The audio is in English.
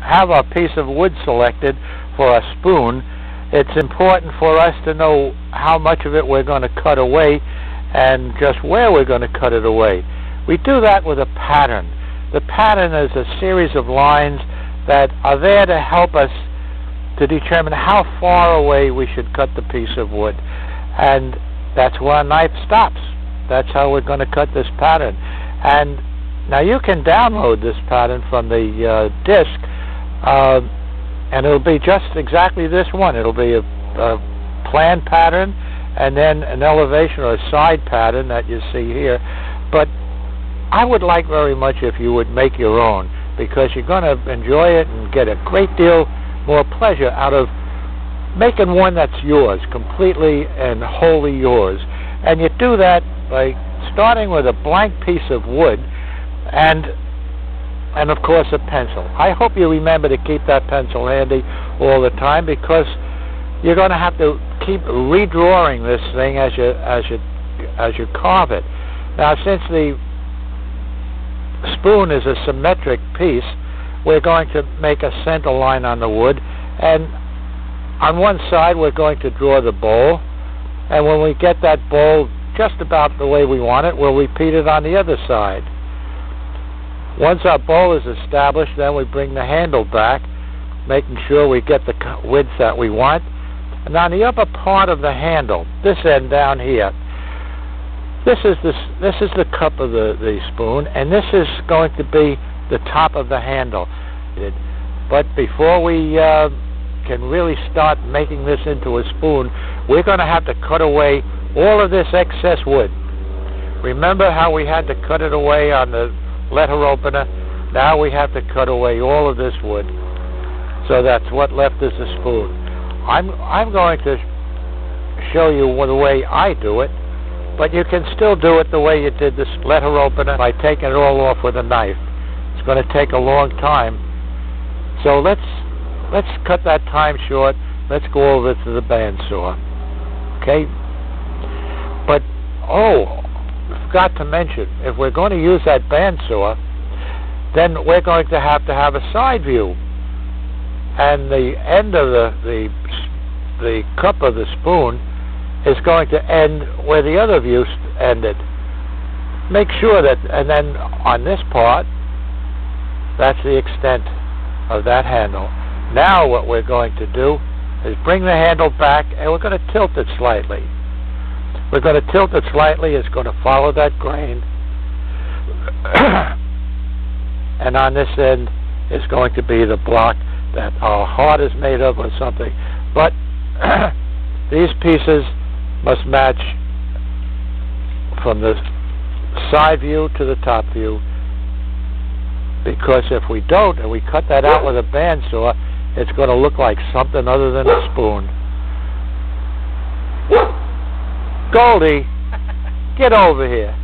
have a piece of wood selected for a spoon, it's important for us to know how much of it we're going to cut away and just where we're going to cut it away. We do that with a pattern. The pattern is a series of lines that are there to help us to determine how far away we should cut the piece of wood. And that's where our knife stops. That's how we're going to cut this pattern. And now you can download this pattern from the disk, and it'll be just exactly this one. It'll be a plan pattern and then an elevation or a side pattern that you see here. But I would like very much if you would make your own, because you're going to enjoy it and get a great deal more pleasure out of making one that's yours, completely and wholly yours. And you do that by starting with a blank piece of wood and of course a pencil. I hope you remember to keep that pencil handy all the time, because you're going to have to keep redrawing this thing as you carve it. Now, since the spoon is a symmetric piece, we're going to make a center line on the wood, and on one side we're going to draw the bowl, and when we get that bowl just about the way we want it, we'll repeat it on the other side. Once our bowl is established, then we bring the handle back, making sure we get the width that we want. And on the upper part of the handle, this end down here, this is the cup of the spoon, and this is going to be the top of the handle. But before we can really start making this into a spoon, we're going to have to cut away all of this excess wood. Remember how we had to cut it away on the letter opener? Now we have to cut away all of this wood. So that's what left is a spoon. I'm going to show you the way I do it, but you can still do it the way you did this letter opener by taking it all off with a knife. It's going to take a long time. So let's cut that time short. Let's go over to the bandsaw. Okay? But, I forgot to mention, if we're going to use that bandsaw, then we're going to have a side view. And the end of the cup of the spoon is going to end where the other view ended. Make sure that, and then on this part, that's the extent of that handle. Now what we're going to do is bring the handle back, and we're going to tilt it slightly. We're going to tilt it slightly. It's going to follow that grain. And on this end is going to be the block that our heart is made of or something. But these pieces must match from the side view to the top view, because if we don't and we cut that out with a bandsaw, it's going to look like something other than a spoon. Goldie, get over here.